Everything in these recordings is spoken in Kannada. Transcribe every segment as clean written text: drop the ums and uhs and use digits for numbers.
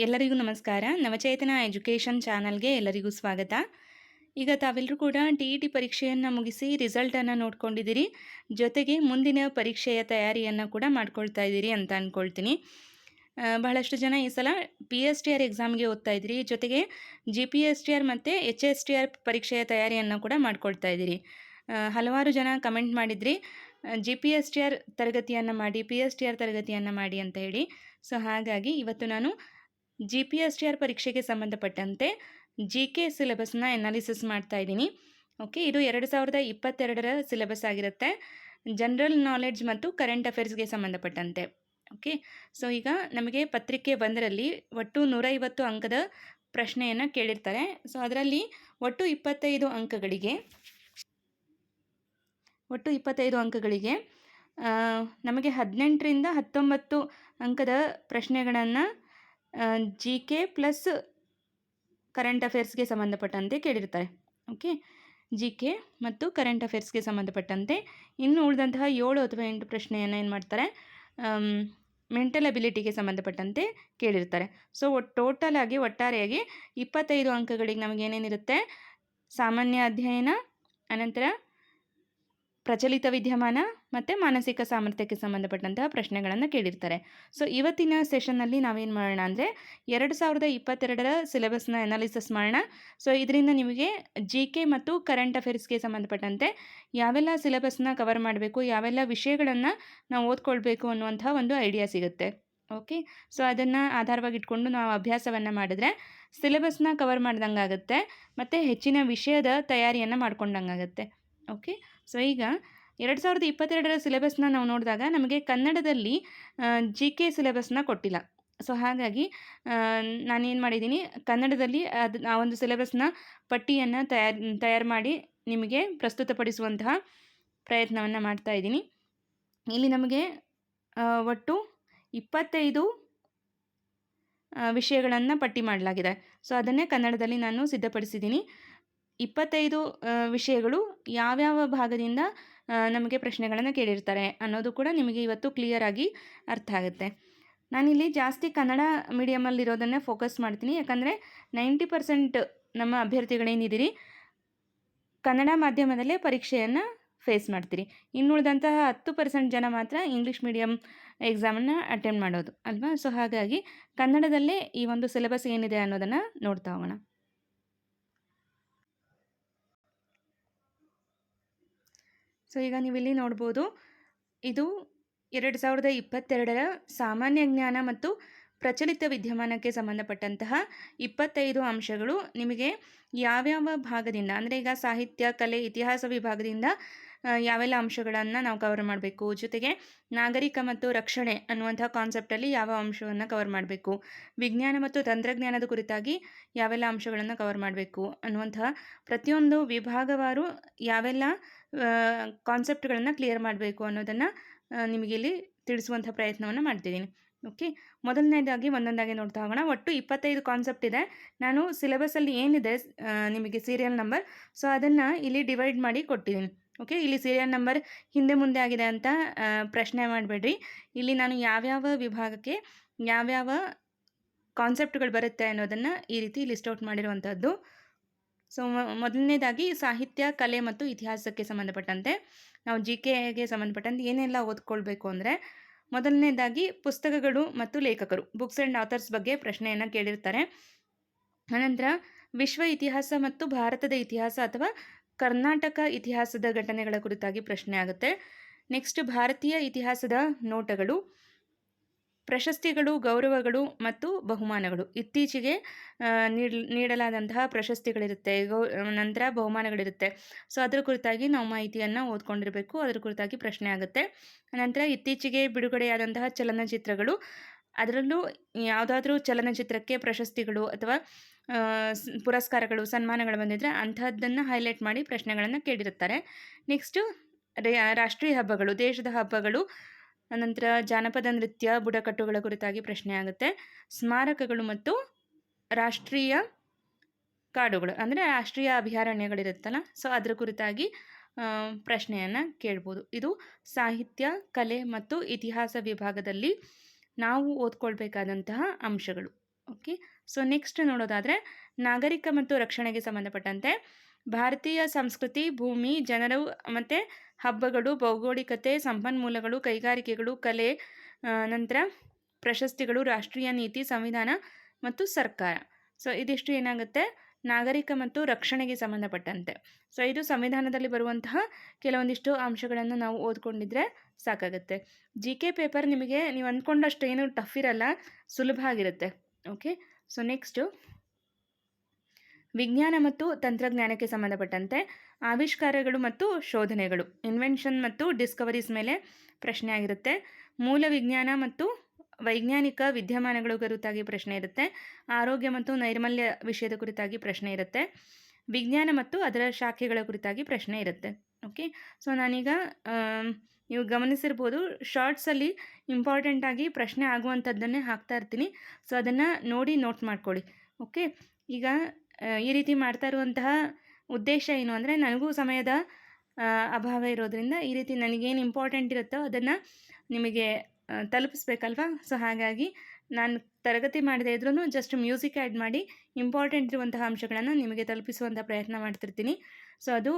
ಎಲ್ಲರಿಗೂ ನಮಸ್ಕಾರ. ನವಚೇತನ ಎಜುಕೇಷನ್ ಚಾನಲ್ಗೆ ಎಲ್ಲರಿಗೂ ಸ್ವಾಗತ. ಈಗ ತಾವೆಲ್ಲರೂ ಕೂಡ ಟಿ ಪರೀಕ್ಷೆಯನ್ನು ಮುಗಿಸಿ ರಿಸಲ್ಟನ್ನು ನೋಡ್ಕೊಂಡಿದ್ದೀರಿ. ಜೊತೆಗೆ ಮುಂದಿನ ಪರೀಕ್ಷೆಯ ತಯಾರಿಯನ್ನು ಕೂಡ ಮಾಡ್ಕೊಳ್ತಾ ಇದ್ದೀರಿ ಅಂತ ಅಂದ್ಕೊಳ್ತೀನಿ. ಬಹಳಷ್ಟು ಜನ ಈ ಸಲ PSTR ಎಕ್ಸಾಮ್ಗೆ ಓದ್ತಾ ಇದ್ದೀರಿ. ಜೊತೆಗೆ GPSTR ಮತ್ತು HSTR ಪರೀಕ್ಷೆಯ ತಯಾರಿಯನ್ನು ಕೂಡ ಮಾಡ್ಕೊಳ್ತಾ ಇದ್ದೀರಿ. ಹಲವಾರು ಜನ ಕಮೆಂಟ್ ಮಾಡಿದ್ರಿ, GPSTR ತರಗತಿಯನ್ನು ಮಾಡಿ, PSTR ತರಗತಿಯನ್ನು ಮಾಡಿ ಅಂತ ಹೇಳಿ. ಸೊ ಹಾಗಾಗಿ ಇವತ್ತು ನಾನು GPSTR ಪರೀಕ್ಷೆಗೆ ಸಂಬಂಧಪಟ್ಟಂತೆ GK ಸಿಲೆಬಸ್ನ ಅನಾಲಿಸಿಸ್ ಮಾಡ್ತಾ ಇದ್ದೀನಿ. ಓಕೆ, ಇದು 2022ರ ಸಿಲೆಬಸ್ ಆಗಿರುತ್ತೆ. ಜನರಲ್ ನಾಲೆಡ್ಜ್ ಮತ್ತು ಕರೆಂಟ್ ಅಫೇರ್ಸ್ಗೆ ಸಂಬಂಧಪಟ್ಟಂತೆ. ಓಕೆ, ಸೊ ಈಗ ನಮಗೆ ಪತ್ರಿಕೆ 1ರಲ್ಲಿ ಒಟ್ಟು 150 ಅಂಕದ ಪ್ರಶ್ನೆಯನ್ನು ಕೇಳಿರ್ತಾರೆ. ಸೊ ಅದರಲ್ಲಿ ಒಟ್ಟು 25 ಅಂಕಗಳಿಗೆ ನಮಗೆ 18ರಿಂದ 19 ಅಂಕದ ಪ್ರಶ್ನೆಗಳನ್ನು GK ಪ್ಲಸ್ ಕರೆಂಟ್ ಅಫೇರ್ಸ್ಗೆ ಸಂಬಂಧಪಟ್ಟಂತೆ ಕೇಳಿರ್ತಾರೆ. ಓಕೆ, GK ಮತ್ತು ಕರೆಂಟ್ ಅಫೇರ್ಸ್ಗೆ ಸಂಬಂಧಪಟ್ಟಂತೆ ಇನ್ನು ಉಳಿದಂತಹ 7 ಅಥವಾ 8 ಪ್ರಶ್ನೆಯನ್ನು ಏನು ಮಾಡ್ತಾರೆ, ಮೆಂಟಲ್ ಅಬಿಲಿಟಿಗೆ ಸಂಬಂಧಪಟ್ಟಂತೆ ಕೇಳಿರ್ತಾರೆ. ಸೊ ಒಟ್ಟಾರೆಯಾಗಿ 25 ಅಂಕಗಳಿಗೆ ನಮಗೇನೇನಿರುತ್ತೆ, ಸಾಮಾನ್ಯ ಅಧ್ಯಯನ, ಅನಂತರ ಪ್ರಚಲಿತ ವಿದ್ಯಮಾನ ಮತ್ತು ಮಾನಸಿಕ ಸಾಮರ್ಥ್ಯಕ್ಕೆ ಸಂಬಂಧಪಟ್ಟಂತಹ ಪ್ರಶ್ನೆಗಳನ್ನು ಕೇಳಿರ್ತಾರೆ. ಸೊ ಇವತ್ತಿನ ಸೆಷನ್ನಲ್ಲಿ ನಾವೇನು ಮಾಡೋಣ ಅಂದರೆ 2022ರ ಸಿಲೆಬಸ್ನ ಅನಾಲಿಸಿಸ್ ಮಾಡೋಣ. ಸೊ ಇದರಿಂದ ನಿಮಗೆ GK ಮತ್ತು ಕರೆಂಟ್ ಅಫೇರ್ಸ್ಗೆ ಸಂಬಂಧಪಟ್ಟಂತೆ ಯಾವೆಲ್ಲ ಸಿಲೆಬಸ್ನ ಕವರ್ ಮಾಡಬೇಕು, ಯಾವೆಲ್ಲ ವಿಷಯಗಳನ್ನು ನಾವು ಓದ್ಕೊಳ್ಬೇಕು ಅನ್ನುವಂಥ ಒಂದು ಐಡಿಯಾ ಸಿಗುತ್ತೆ. ಓಕೆ, ಸೊ ಅದನ್ನು ಆಧಾರವಾಗಿ ಇಟ್ಕೊಂಡು ನಾವು ಅಭ್ಯಾಸವನ್ನು ಮಾಡಿದ್ರೆ ಸಿಲೆಬಸ್ನ ಕವರ್ ಮಾಡ್ದಂಗಾಗುತ್ತೆ ಮತ್ತು ಹೆಚ್ಚಿನ ವಿಷಯದ ತಯಾರಿಯನ್ನು ಮಾಡ್ಕೊಂಡಂಗಾಗುತ್ತೆ. ಓಕೆ, ಸೊ ಈಗ 2022ರ ಸಿಲೆಬಸ್ನ ನಾವು ನೋಡಿದಾಗ ನಮಗೆ ಕನ್ನಡದಲ್ಲಿ GK ಸಿಲೆಬಸ್ನ ಕೊಟ್ಟಿಲ್ಲ. ಸೊ ಹಾಗಾಗಿ ನಾನೇನು ಮಾಡಿದ್ದೀನಿ, ಕನ್ನಡದಲ್ಲಿ ಆ ಒಂದು ಸಿಲೆಬಸ್ನ ಪಟ್ಟಿಯನ್ನು ತಯಾರು ಮಾಡಿ ನಿಮಗೆ ಪ್ರಸ್ತುತಪಡಿಸುವಂತಹ ಪ್ರಯತ್ನವನ್ನು ಮಾಡ್ತಾ ಇದ್ದೀನಿ. ಇಲ್ಲಿ ನಮಗೆ ಒಟ್ಟು 25 ವಿಷಯಗಳನ್ನು ಪಟ್ಟಿ ಮಾಡಲಾಗಿದೆ. ಸೊ ಅದನ್ನೇ ಕನ್ನಡದಲ್ಲಿ ನಾನು ಸಿದ್ಧಪಡಿಸಿದ್ದೀನಿ. 25 ವಿಷಯಗಳು ಯಾವ್ಯಾವ ಭಾಗದಿಂದ ನಮಗೆ ಪ್ರಶ್ನೆಗಳನ್ನು ಕೇಳಿರ್ತಾರೆ ಅನ್ನೋದು ಕೂಡ ನಿಮಗೆ ಇವತ್ತು ಕ್ಲಿಯರಾಗಿ ಅರ್ಥ ಆಗುತ್ತೆ. ನಾನಿಲ್ಲಿ ಜಾಸ್ತಿ ಕನ್ನಡ ಮೀಡಿಯಮಲ್ಲಿರೋದನ್ನೇ ಫೋಕಸ್ ಮಾಡ್ತೀನಿ. ಯಾಕಂದರೆ 90% ನಮ್ಮ ಅಭ್ಯರ್ಥಿಗಳೇನಿದ್ದೀರಿ ಕನ್ನಡ ಮಾಧ್ಯಮದಲ್ಲೇ ಪರೀಕ್ಷೆಯನ್ನು ಫೇಸ್ ಮಾಡ್ತೀರಿ. ಇನ್ನುಳಿದಂತಹ 10% ಜನ ಮಾತ್ರ ಇಂಗ್ಲೀಷ್ ಮೀಡಿಯಮ್ ಎಕ್ಸಾಮನ್ನು ಅಟೆಂಡ್ ಮಾಡೋದು ಅಲ್ವಾ. ಸೊ ಹಾಗಾಗಿ ಕನ್ನಡದಲ್ಲೇ ಈ ಒಂದು ಸಿಲೆಬಸ್ ಏನಿದೆ ಅನ್ನೋದನ್ನು ನೋಡ್ತಾ ಹೋಗೋಣ. ಸೊ ಈಗ ನೀವಿಲ್ಲಿ ನೋಡ್ಬೋದು, ಇದು 2022ರ ಸಾಮಾನ್ಯ ಜ್ಞಾನ ಮತ್ತು ಪ್ರಚಲಿತ ವಿದ್ಯಮಾನಕ್ಕೆ ಸಂಬಂಧಪಟ್ಟಂತಹ 25 ಅಂಶಗಳು ನಿಮಗೆ ಯಾವ್ಯಾವ ಭಾಗದಿಂದ, ಅಂದರೆ ಈಗ ಸಾಹಿತ್ಯ, ಕಲೆ, ಇತಿಹಾಸ ವಿಭಾಗದಿಂದ ಯಾವೆಲ್ಲ ಅಂಶಗಳನ್ನು ನಾವು ಕವರ್ ಮಾಡಬೇಕು, ಜೊತೆಗೆ ನಾಗರಿಕ ಮತ್ತು ರಕ್ಷಣೆ ಅನ್ನುವಂಥ ಕಾನ್ಸೆಪ್ಟಲ್ಲಿ ಯಾವ ಅಂಶವನ್ನು ಕವರ್ ಮಾಡಬೇಕು, ವಿಜ್ಞಾನ ಮತ್ತು ತಂತ್ರಜ್ಞಾನದ ಕುರಿತಾಗಿ ಯಾವೆಲ್ಲ ಅಂಶಗಳನ್ನು ಕವರ್ ಮಾಡಬೇಕು ಅನ್ನುವಂತಹ ಪ್ರತಿಯೊಂದು ವಿಭಾಗವಾರು ಯಾವೆಲ್ಲ ಕಾನ್ಸೆಪ್ಟ್ಗಳನ್ನು ಕ್ಲಿಯರ್ ಮಾಡಬೇಕು ಅನ್ನೋದನ್ನು ನಿಮಗೆ ಇಲ್ಲಿ ತಿಳಿಸುವಂಥ ಪ್ರಯತ್ನವನ್ನು ಮಾಡ್ತಿದ್ದೀನಿ. ಓಕೆ, ಮೊದಲನೇದಾಗಿ ಒಂದೊಂದಾಗಿ ನೋಡ್ತಾ ಹೋಗೋಣ. ಒಟ್ಟು 25 ಕಾನ್ಸೆಪ್ಟ್ ಇದೆ. ನಾನು ಸಿಲೆಬಸಲ್ಲಿ ಏನಿದೆ ನಿಮಗೆ ಸೀರಿಯಲ್ ನಂಬರ್, ಸೊ ಅದನ್ನು ಇಲ್ಲಿ ಡಿವೈಡ್ ಮಾಡಿ ಕೊಟ್ಟಿದ್ದೀನಿ. ಓಕೆ, ಇಲ್ಲಿ ಸೀರಿಯಲ್ ನಂಬರ್ ಹಿಂದೆ ಮುಂದೆ ಆಗಿದೆ ಅಂತ ಪ್ರಶ್ನೆ ಮಾಡಬೇಡ್ರಿ. ಇಲ್ಲಿ ನಾನು ಯಾವ್ಯಾವ ವಿಭಾಗಕ್ಕೆ ಯಾವ್ಯಾವ ಕಾನ್ಸೆಪ್ಟ್ಗಳು ಬರುತ್ತೆ ಅನ್ನೋದನ್ನು ಈ ರೀತಿ ಲಿಸ್ಟ್ ಔಟ್ ಮಾಡಿರುವಂಥದ್ದು. ಸೊ ಮೊದಲನೇದಾಗಿ ಸಾಹಿತ್ಯ, ಕಲೆ ಮತ್ತು ಇತಿಹಾಸಕ್ಕೆ ಸಂಬಂಧಪಟ್ಟಂತೆ ನಾವು GKಗೆ ಸಂಬಂಧಪಟ್ಟಂತೆ ಏನೆಲ್ಲ ಓದ್ಕೊಳ್ಬೇಕು ಅಂದರೆ, ಮೊದಲನೇದಾಗಿ ಪುಸ್ತಕಗಳು ಮತ್ತು ಲೇಖಕರು, ಬುಕ್ಸ್ ಆ್ಯಂಡ್ ಆಥರ್ಸ್ ಬಗ್ಗೆ ಪ್ರಶ್ನೆಯನ್ನು ಕೇಳಿರ್ತಾರೆ. ಅನಂತರ ವಿಶ್ವ ಇತಿಹಾಸ ಮತ್ತು ಭಾರತದ ಇತಿಹಾಸ ಅಥವಾ ಕರ್ನಾಟಕ ಇತಿಹಾಸದ ಘಟನೆಗಳ ಕುರಿತಾಗಿ ಪ್ರಶ್ನೆ ಆಗುತ್ತೆ. ನೆಕ್ಸ್ಟ್ ಭಾರತೀಯ ಇತಿಹಾಸದ ನೋಟಗಳು, ಪ್ರಶಸ್ತಿಗಳು, ಗೌರವಗಳು ಮತ್ತು ಬಹುಮಾನಗಳು, ಇತ್ತೀಚೆಗೆ ನೀಡಲಾದಂತಹ ಪ್ರಶಸ್ತಿಗಳಿರುತ್ತೆ, ನಂತರ ಬಹುಮಾನಗಳಿರುತ್ತೆ. ಸೊ ಅದರ ಕುರಿತಾಗಿ ನಾವು ಮಾಹಿತಿಯನ್ನು ಓದ್ಕೊಂಡಿರಬೇಕು. ಅದರ ಕುರಿತಾಗಿ ಪ್ರಶ್ನೆ ಆಗುತ್ತೆ. ನಂತರ ಇತ್ತೀಚೆಗೆ ಬಿಡುಗಡೆಯಾದಂತಹ ಚಲನಚಿತ್ರಗಳು, ಅದರಲ್ಲೂ ಯಾವುದಾದ್ರೂ ಚಲನಚಿತ್ರಕ್ಕೆ ಪ್ರಶಸ್ತಿಗಳು ಅಥವಾ ಪುರಸ್ಕಾರಗಳು, ಸನ್ಮಾನಗಳು ಬಂದಿದ್ದರೆ ಅಂಥದ್ದನ್ನು ಹೈಲೈಟ್ ಮಾಡಿ ಪ್ರಶ್ನೆಗಳನ್ನು ಕೇಳಿರುತ್ತಾರೆ. ನೆಕ್ಸ್ಟು ರಾಷ್ಟ್ರೀಯ ಹಬ್ಬಗಳು, ದೇಶದ ಹಬ್ಬಗಳು, ಅನಂತರ ಜಾನಪದ ನೃತ್ಯ, ಬುಡಕಟ್ಟುಗಳ ಕುರಿತಾಗಿ ಪ್ರಶ್ನೆ ಆಗುತ್ತೆ. ಸ್ಮಾರಕಗಳು ಮತ್ತು ರಾಷ್ಟ್ರೀಯ ಕಾಡುಗಳು, ಅಂದರೆ ರಾಷ್ಟ್ರೀಯ ಅಭಯಾರಣ್ಯಗಳಿರುತ್ತಲ್ಲ, ಸೊ ಅದರ ಕುರಿತಾಗಿ ಪ್ರಶ್ನೆಯನ್ನು ಕೇಳ್ಬೋದು. ಇದು ಸಾಹಿತ್ಯ, ಕಲೆ ಮತ್ತು ಇತಿಹಾಸ ವಿಭಾಗದಲ್ಲಿ ನಾವು ಓದ್ಕೊಳ್ಬೇಕಾದಂತಹ ಅಂಶಗಳು. ಓಕೆ. ಸೊ ನೆಕ್ಸ್ಟ್ ನೋಡೋದಾದರೆ ನಾಗರಿಕ ಮತ್ತು ರಕ್ಷಣೆಗೆ ಸಂಬಂಧಪಟ್ಟಂತೆ ಭಾರತೀಯ ಸಂಸ್ಕೃತಿ, ಭೂಮಿ, ಜನರು ಮತ್ತು ಹಬ್ಬಗಳು, ಭೌಗೋಳಿಕತೆ, ಸಂಪನ್ಮೂಲಗಳು, ಕೈಗಾರಿಕೆಗಳು, ಕಲೆ, ನಂತರ ಪ್ರಶಸ್ತಿಗಳು, ರಾಷ್ಟ್ರೀಯ ನೀತಿ, ಸಂವಿಧಾನ ಮತ್ತು ಸರ್ಕಾರ. ಸೊ ಇದಿಷ್ಟು ಏನಾಗುತ್ತೆ, ನಾಗರಿಕ ಮತ್ತು ರಕ್ಷಣೆಗೆ ಸಂಬಂಧಪಟ್ಟಂತೆ. ಸೊ ಇದು ಸಂವಿಧಾನದಲ್ಲಿ ಬರುವಂತಹ ಕೆಲವೊಂದಿಷ್ಟು ಅಂಶಗಳನ್ನು ನಾವು ಓದ್ಕೊಂಡಿದ್ರೆ ಸಾಕಾಗುತ್ತೆ. GK ಪೇಪರ್ ನಿಮಗೆ ನೀವು ಅಂದ್ಕೊಂಡಷ್ಟು ಏನು ಟಫ್ ಇರಲ್ಲ, ಸುಲಭ ಆಗಿರುತ್ತೆ. ಓಕೆ. ಸೊ ನೆಕ್ಸ್ಟು ವಿಜ್ಞಾನ ಮತ್ತು ತಂತ್ರಜ್ಞಾನಕ್ಕೆ ಸಂಬಂಧಪಟ್ಟಂತೆ ಆವಿಷ್ಕಾರಗಳು ಮತ್ತು ಶೋಧನೆಗಳು, ಇನ್ವೆನ್ಷನ್ ಮತ್ತು ಡಿಸ್ಕವರೀಸ್ ಮೇಲೆ ಪ್ರಶ್ನೆ ಆಗಿರುತ್ತೆ. ಮೂಲ ವಿಜ್ಞಾನ ಮತ್ತು ವೈಜ್ಞಾನಿಕ ವಿದ್ಯಮಾನಗಳ ಕುರಿತಾಗಿ ಪ್ರಶ್ನೆ ಇರುತ್ತೆ. ಆರೋಗ್ಯ ಮತ್ತು ನೈರ್ಮಲ್ಯ ವಿಷಯದ ಕುರಿತಾಗಿ ಪ್ರಶ್ನೆ ಇರುತ್ತೆ. ವಿಜ್ಞಾನ ಮತ್ತು ಅದರ ಶಾಖೆಗಳ ಕುರಿತಾಗಿ ಪ್ರಶ್ನೆ ಇರುತ್ತೆ. ಓಕೆ. ಸೊ ನಾನೀಗ ನೀವು ಗಮನಿಸಿರ್ಬೋದು, ಶಾರ್ಟ್ಸಲ್ಲಿ ಇಂಪಾರ್ಟೆಂಟಾಗಿ ಪ್ರಶ್ನೆ ಆಗುವಂಥದ್ದನ್ನೇ ಹಾಕ್ತಾ ಇರ್ತೀನಿ. ಸೊ ಅದನ್ನು ನೋಡಿ ನೋಟ್ ಮಾಡ್ಕೊಳ್ಳಿ. ಓಕೆ. ಈಗ ಈ ರೀತಿ ಮಾಡ್ತಾ ಇರುವಂತಹ ಉದ್ದೇಶ ಏನು ಅಂದರೆ, ನನಗೂ ಸಮಯದ ಅಭಾವ ಇರೋದ್ರಿಂದ ಈ ರೀತಿ ನನಗೇನು ಇಂಪಾರ್ಟೆಂಟ್ ಇರುತ್ತೋ ಅದನ್ನು ನಿಮಗೆ ತಲುಪಿಸ್ಬೇಕಲ್ವ. ಸೊ ಹಾಗಾಗಿ ನಾನು ತರಗತಿ ಮಾಡದೇ ಇದ್ರೂ ಜಸ್ಟ್ ಮ್ಯೂಸಿಕ್ ಆ್ಯಡ್ ಮಾಡಿ ಇಂಪಾರ್ಟೆಂಟ್ ಇರುವಂತಹ ಅಂಶಗಳನ್ನು ನಿಮಗೆ ತಲುಪಿಸುವಂಥ ಪ್ರಯತ್ನ ಮಾಡ್ತಿರ್ತೀನಿ. ಸೊ ಅದು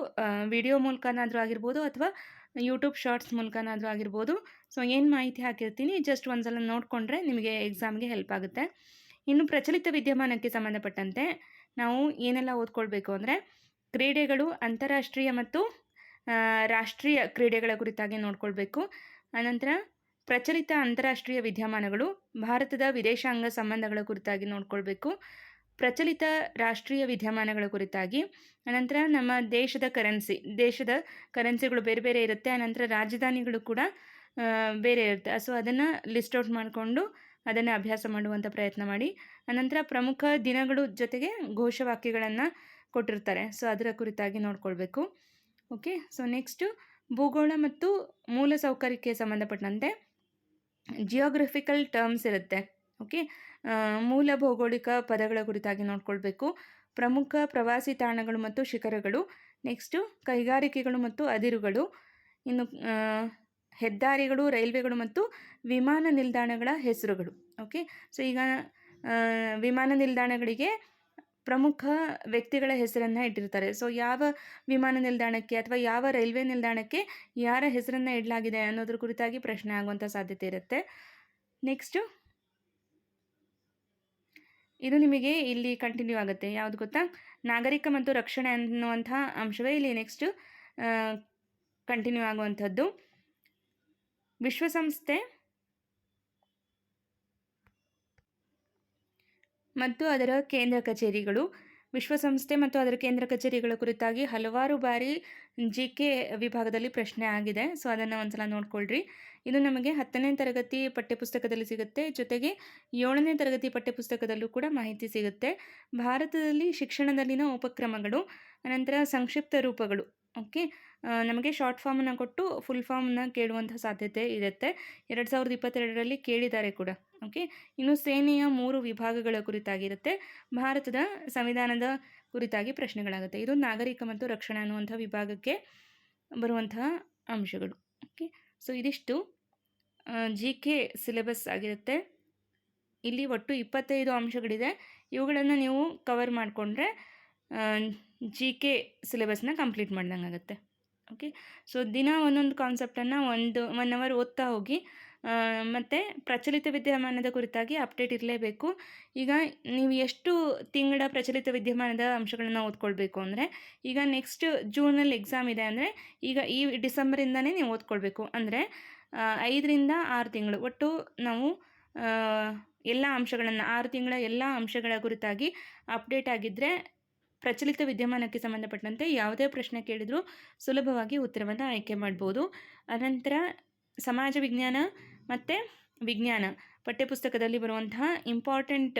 ವಿಡಿಯೋ ಮೂಲಕನಾದರೂ ಆಗಿರ್ಬೋದು ಅಥವಾ ಯೂಟ್ಯೂಬ್ ಶಾರ್ಟ್ಸ್ ಮೂಲಕನಾದರೂ ಆಗಿರ್ಬೋದು. ಸೊ ಏನು ಮಾಹಿತಿ ಹಾಕಿರ್ತೀನಿ ಜಸ್ಟ್ ಒಂದ್ಸಲ ನೋಡಿಕೊಂಡ್ರೆ ನಿಮಗೆ ಎಕ್ಸಾಮ್ಗೆ ಹೆಲ್ಪ್ ಆಗುತ್ತೆ. ಇನ್ನು ಪ್ರಚಲಿತ ವಿದ್ಯಮಾನಕ್ಕೆ ಸಂಬಂಧಪಟ್ಟಂತೆ ನಾವು ಏನೆಲ್ಲ ಓದ್ಕೊಳ್ಬೇಕು ಅಂದರೆ, ಕ್ರೀಡೆಗಳು, ಅಂತಾರಾಷ್ಟ್ರೀಯ ಮತ್ತು ರಾಷ್ಟ್ರೀಯ ಕ್ರೀಡೆಗಳ ಕುರಿತಾಗಿ ನೋಡ್ಕೊಳ್ಬೇಕು. ಅನಂತರ ಪ್ರಚಲಿತ ಅಂತಾರಾಷ್ಟ್ರೀಯ ವಿದ್ಯಮಾನಗಳು, ಭಾರತದ ವಿದೇಶಾಂಗ ಸಂಬಂಧಗಳ ಕುರಿತಾಗಿ ನೋಡ್ಕೊಳ್ಬೇಕು. ಪ್ರಚಲಿತ ರಾಷ್ಟ್ರೀಯ ವಿದ್ಯಮಾನಗಳ ಕುರಿತಾಗಿ, ಅನಂತರ ನಮ್ಮ ದೇಶದ ಕರೆನ್ಸಿಗಳು ಬೇರೆ ಬೇರೆ ಇರುತ್ತೆ. ಅನಂತರ ರಾಜಧಾನಿಗಳು ಕೂಡ ಬೇರೆ ಇರುತ್ತೆ. ಸೊ ಅದನ್ನು ಲಿಸ್ಟ್ ಔಟ್ ಮಾಡಿಕೊಂಡು ಅದನ್ನು ಅಭ್ಯಾಸ ಮಾಡುವಂಥ ಪ್ರಯತ್ನ ಮಾಡಿ. ಅನಂತರ ಪ್ರಮುಖ ದಿನಗಳು ಜೊತೆಗೆ ಘೋಷವಾಕ್ಯಗಳನ್ನು ಕೊಟ್ಟಿರ್ತಾರೆ. ಸೊ ಅದರ ಕುರಿತಾಗಿ ನೋಡ್ಕೊಳ್ಬೇಕು. ಓಕೆ. ಸೊ ನೆಕ್ಸ್ಟು ಭೂಗೋಳ ಮತ್ತು ಮೂಲಸೌಕರ್ಯಕ್ಕೆ ಸಂಬಂಧಪಟ್ಟಂತೆ ಜಿಯೋಗ್ರಫಿಕಲ್ ಟರ್ಮ್ಸ್ ಇರುತ್ತೆ. ಓಕೆ. ಮೂಲ ಭೌಗೋಳಿಕ ಪದಗಳ ಕುರಿತಾಗಿ ನೋಡ್ಕೊಳ್ಬೇಕು. ಪ್ರಮುಖ ಪ್ರವಾಸಿ ತಾಣಗಳು ಮತ್ತು ಶಿಖರಗಳು. ನೆಕ್ಸ್ಟು ಕೈಗಾರಿಕೆಗಳು ಮತ್ತು ಅದಿರುಗಳು. ಇನ್ನು ಹೆದ್ದಾರಿಗಳು, ರೈಲ್ವೆಗಳು ಮತ್ತು ವಿಮಾನ ನಿಲ್ದಾಣಗಳ ಹೆಸರುಗಳು. ಓಕೆ. ಸೊ ಈಗ ವಿಮಾನ ನಿಲ್ದಾಣಗಳಿಗೆ ಪ್ರಮುಖ ವ್ಯಕ್ತಿಗಳ ಹೆಸರನ್ನು ಇಟ್ಟಿರ್ತಾರೆ. ಸೊ ಯಾವ ವಿಮಾನ ನಿಲ್ದಾಣಕ್ಕೆ ಅಥವಾ ಯಾವ ರೈಲ್ವೆ ನಿಲ್ದಾಣಕ್ಕೆ ಯಾರ ಹೆಸರನ್ನು ಇಡಲಾಗಿದೆ ಅನ್ನೋದ್ರ ಕುರಿತಾಗಿ ಪ್ರಶ್ನೆ ಆಗುವಂಥ ಸಾಧ್ಯತೆ ಇರುತ್ತೆ. ನೆಕ್ಸ್ಟು ಇದು ನಿಮಗೆ ಇಲ್ಲಿ ಕಂಟಿನ್ಯೂ ಆಗುತ್ತೆ. ಯಾವುದು ಗೊತ್ತಾ, ನಾಗರಿಕ ಮತ್ತು ರಕ್ಷಣೆ ಅನ್ನುವಂಥ ಅಂಶವೇ ಇಲ್ಲಿ ನೆಕ್ಸ್ಟು ಕಂಟಿನ್ಯೂ ಆಗುವಂಥದ್ದು. ವಿಶ್ವಸಂಸ್ಥೆ ಮತ್ತು ಅದರ ಕೇಂದ್ರ ಕಚೇರಿಗಳು. ವಿಶ್ವಸಂಸ್ಥೆ ಮತ್ತು ಅದರ ಕೇಂದ್ರ ಕಚೇರಿಗಳ ಕುರಿತಾಗಿ ಹಲವಾರು ಬಾರಿ GK ವಿಭಾಗದಲ್ಲಿ ಪ್ರಶ್ನೆ ಆಗಿದೆ. ಸೊ ಅದನ್ನು ಒಂದ್ಸಲ ನೋಡ್ಕೊಳ್ರಿ. ಇದು ನಮಗೆ 10ನೇ ತರಗತಿ ಪಠ್ಯಪುಸ್ತಕದಲ್ಲಿ ಸಿಗುತ್ತೆ, ಜೊತೆಗೆ 7ನೇ ತರಗತಿ ಪಠ್ಯಪುಸ್ತಕದಲ್ಲೂ ಕೂಡ ಮಾಹಿತಿ ಸಿಗುತ್ತೆ. ಭಾರತದಲ್ಲಿ ಶಿಕ್ಷಣದಲ್ಲಿನ ಉಪಕ್ರಮಗಳು, ಅನಂತರ ಸಂಕ್ಷಿಪ್ತ ರೂಪಗಳು. ಓಕೆ. ನಮಗೆ ಶಾರ್ಟ್ ಫಾರ್ಮನ್ನು ಕೊಟ್ಟು ಫುಲ್ ಫಾರ್ಮನ್ನು ಕೇಳುವಂಥ ಸಾಧ್ಯತೆ ಇರುತ್ತೆ. 2022ರಲ್ಲಿ ಕೇಳಿದ್ದಾರೆ ಕೂಡ. ಓಕೆ. ಇನ್ನು ಸೇನೆಯ 3 ವಿಭಾಗಗಳ ಕುರಿತಾಗಿರುತ್ತೆ. ಭಾರತದ ಸಂವಿಧಾನದ ಕುರಿತಾಗಿ ಪ್ರಶ್ನೆಗಳಾಗುತ್ತೆ. ಇದು ನಾಗರಿಕ ಮತ್ತು ರಕ್ಷಣೆ ಅನ್ನುವಂಥ ವಿಭಾಗಕ್ಕೆ ಬರುವಂತಹ ಅಂಶಗಳು. ಓಕೆ. ಸೊ ಇದಿಷ್ಟು GK ಸಿಲೆಬಸ್ ಆಗಿರುತ್ತೆ. ಇಲ್ಲಿ ಒಟ್ಟು 25 ಅಂಶಗಳಿದೆ. ಇವುಗಳನ್ನು ನೀವು ಕವರ್ ಮಾಡಿಕೊಂಡ್ರೆ GK ಸಿಲೆಬಸ್ನ ಕಂಪ್ಲೀಟ್ ಮಾಡ್ದಂಗೆ ಆಗುತ್ತೆ. ಓಕೆ. ಸೊ ದಿನ ಒಂದೊಂದು ಕಾನ್ಸೆಪ್ಟನ್ನು 1 ಅವರ್ ಓದ್ತಾ ಹೋಗಿ. ಮತ್ತು ಪ್ರಚಲಿತ ವಿದ್ಯಮಾನದ ಕುರಿತಾಗಿ ಅಪ್ಡೇಟ್ ಇರಲೇಬೇಕು. ಈಗ ನೀವು ಎಷ್ಟು ತಿಂಗಳ ಪ್ರಚಲಿತ ವಿದ್ಯಮಾನದ ಅಂಶಗಳನ್ನು ಓದ್ಕೊಳ್ಬೇಕು ಅಂದರೆ, ಈಗ ನೆಕ್ಸ್ಟ್ ಜೂನಲ್ಲಿ ಎಕ್ಸಾಮ್ ಇದೆ ಅಂದರೆ ಈಗ ಈ ಡಿಸೆಂಬರಿಂದನೇ ನೀವು ಓದ್ಕೊಳ್ಬೇಕು. ಅಂದರೆ 5ರಿಂದ 6 ತಿಂಗಳು ಒಟ್ಟು ನಾವು ಎಲ್ಲ ಅಂಶಗಳನ್ನು 6 ತಿಂಗಳ ಎಲ್ಲ ಅಂಶಗಳ ಕುರಿತಾಗಿ ಅಪ್ಡೇಟ್ ಆಗಿದ್ದರೆ ಪ್ರಚಲಿತ ವಿದ್ಯಮಾನಕ್ಕೆ ಸಂಬಂಧಪಟ್ಟಂತೆ ಯಾವುದೇ ಪ್ರಶ್ನೆ ಕೇಳಿದರೂ ಸುಲಭವಾಗಿ ಉತ್ತರವನ್ನು ಆಯ್ಕೆ ಮಾಡ್ಬೋದು. ಅನಂತರ ಸಮಾಜ ವಿಜ್ಞಾನ ಮತ್ತು ವಿಜ್ಞಾನ ಪಠ್ಯಪುಸ್ತಕದಲ್ಲಿ ಬರುವಂತಹ ಇಂಪಾರ್ಟೆಂಟ್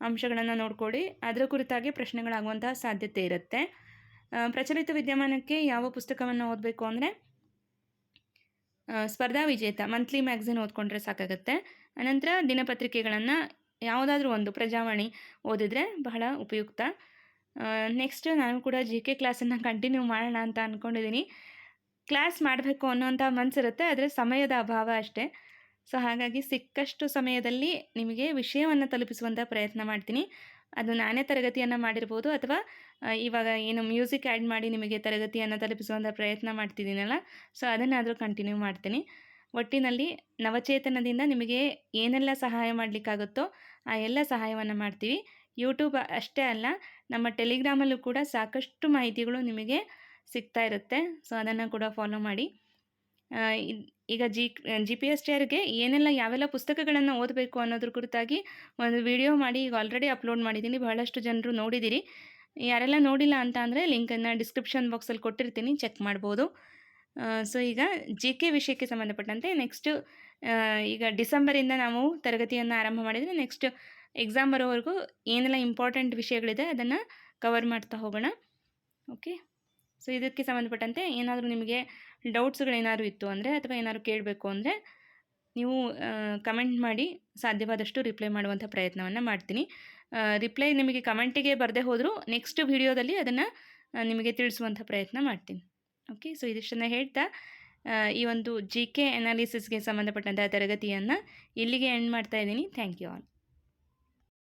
ಅಂಶಗಳನ್ನು ನೋಡ್ಕೊಳ್ಳಿ. ಅದರ ಕುರಿತಾಗಿ ಪ್ರಶ್ನೆಗಳಾಗುವಂತಹ ಸಾಧ್ಯತೆ ಇರುತ್ತೆ. ಪ್ರಚಲಿತ ವಿದ್ಯಮಾನಕ್ಕೆ ಯಾವ ಪುಸ್ತಕವನ್ನು ಓದಬೇಕು ಅಂದರೆ, ಸ್ಪರ್ಧಾ ವಿಜೇತ ಮಂತ್ಲಿ ಮ್ಯಾಗ್ಝಿನ್ ಓದ್ಕೊಂಡ್ರೆ ಸಾಕಾಗುತ್ತೆ. ಅನಂತರ ದಿನಪತ್ರಿಕೆಗಳನ್ನು ಯಾವುದಾದ್ರೂ ಒಂದು, ಪ್ರಜಾವಾಣಿ ಓದಿದರೆ ಬಹಳ ಉಪಯುಕ್ತ. ನೆಕ್ಸ್ಟ್ ನಾನು ಕೂಡ GK ಕ್ಲಾಸನ್ನು ಕಂಟಿನ್ಯೂ ಮಾಡೋಣ ಅಂತ ಅಂದ್ಕೊಂಡಿದ್ದೀನಿ. ಕ್ಲಾಸ್ ಮಾಡಬೇಕು ಅನ್ನೋಂಥ ಮನಸ್ಸಿರುತ್ತೆ, ಆದರೆ ಸಮಯದ ಅಭಾವ ಅಷ್ಟೇ. ಸೊ ಹಾಗಾಗಿ ಸಿಕ್ಕಷ್ಟು ಸಮಯದಲ್ಲಿ ನಿಮಗೆ ವಿಷಯವನ್ನು ತಲುಪಿಸುವಂಥ ಪ್ರಯತ್ನ ಮಾಡ್ತೀನಿ. ಅದು ನಾನೇ ತರಗತಿಯನ್ನು ಮಾಡಿರ್ಬೋದು ಅಥವಾ ಇವಾಗ ಏನು ಮ್ಯೂಸಿಕ್ ಆ್ಯಡ್ ಮಾಡಿ ನಿಮಗೆ ತರಗತಿಯನ್ನು ತಲುಪಿಸುವಂಥ ಪ್ರಯತ್ನ ಮಾಡ್ತಿದ್ದೀನಲ್ಲ, ಸೊ ಅದನ್ನಾದರೂ ಕಂಟಿನ್ಯೂ ಮಾಡ್ತೀನಿ. ಒಟ್ಟಿನಲ್ಲಿ ನವಚೇತನದಿಂದ ನಿಮಗೆ ಏನೆಲ್ಲ ಸಹಾಯ ಮಾಡಲಿಕ್ಕಾಗುತ್ತೋ ಆ ಎಲ್ಲ ಸಹಾಯವನ್ನು ಮಾಡ್ತೀವಿ. ಯೂಟ್ಯೂಬ್ ಅಷ್ಟೇ ಅಲ್ಲ, ನಮ್ಮ ಟೆಲಿಗ್ರಾಮಲ್ಲೂ ಕೂಡ ಸಾಕಷ್ಟು ಮಾಹಿತಿಗಳು ನಿಮಗೆ ಸಿಗ್ತಾ ಇರುತ್ತೆ. ಸೊ ಅದನ್ನು ಕೂಡ ಫಾಲೋ ಮಾಡಿ. ಈಗ GPSTRಗೆ ಏನೆಲ್ಲ ಯಾವೆಲ್ಲ ಪುಸ್ತಕಗಳನ್ನು ಓದಬೇಕು ಅನ್ನೋದ್ರ ಕುರಿತಾಗಿ ಒಂದು ವಿಡಿಯೋ ಮಾಡಿ ಈಗ ಆಲ್ರೆಡಿ ಅಪ್ಲೋಡ್ ಮಾಡಿದ್ದೀನಿ. ಬಹಳಷ್ಟು ಜನರು ನೋಡಿದ್ದೀರಿ. ಯಾರೆಲ್ಲ ನೋಡಿಲ್ಲ ಅಂತ ಅಂದರೆ ಲಿಂಕನ್ನು ಡಿಸ್ಕ್ರಿಪ್ಷನ್ ಬಾಕ್ಸಲ್ಲಿ ಕೊಟ್ಟಿರ್ತೀನಿ, ಚೆಕ್ ಮಾಡ್ಬೋದು. ಸೊ ಈಗ GK ವಿಷಯಕ್ಕೆ ಸಂಬಂಧಪಟ್ಟಂತೆ ನೆಕ್ಸ್ಟು ಈಗ ಡಿಸೆಂಬರಿಂದ ನಾವು ತರಗತಿಯನ್ನು ಆರಂಭ ಮಾಡಿದರೆ ನೆಕ್ಸ್ಟ್ ಎಕ್ಸಾಮ್ ಬರೋವರೆಗೂ ಏನೆಲ್ಲ ಇಂಪಾರ್ಟೆಂಟ್ ವಿಷಯಗಳಿದೆ ಅದನ್ನು ಕವರ್ ಮಾಡ್ತಾ ಹೋಗೋಣ. ಓಕೆ, ಸೊ ಇದಕ್ಕೆ ಸಂಬಂಧಪಟ್ಟಂತೆ ಏನಾದರೂ ನಿಮಗೆ ಡೌಟ್ಸ್ಗಳೇನಾದ್ರು ಇತ್ತು ಅಂದರೆ ಅಥವಾ ಏನಾದ್ರು ಕೇಳಬೇಕು ಅಂದರೆ ನೀವು ಕಮೆಂಟ್ ಮಾಡಿ, ಸಾಧ್ಯವಾದಷ್ಟು ರಿಪ್ಲೈ ಮಾಡುವಂಥ ಪ್ರಯತ್ನವನ್ನು ಮಾಡ್ತೀನಿ. ರಿಪ್ಲೈ ನಿಮಗೆ ಕಮೆಂಟಿಗೆ ಬರದೇ ಹೋದರೂ ನೆಕ್ಸ್ಟ್ ವಿಡಿಯೋದಲ್ಲಿ ಅದನ್ನು ನಿಮಗೆ ತಿಳಿಸುವಂಥ ಪ್ರಯತ್ನ ಮಾಡ್ತೀನಿ. ಓಕೆ, ಸೊ ಇದಿಷ್ಟನ್ನು ಹೇಳ್ತಾ ಈ ಒಂದು GK ಅನಾಲಿಸಿಸ್ಗೆ ಸಂಬಂಧಪಟ್ಟಂಥ ತರಗತಿಯನ್ನು ಇಲ್ಲಿಗೆ ಎಂಡ್ ಮಾಡ್ತಾ ಇದ್ದೀನಿ. Thank you all.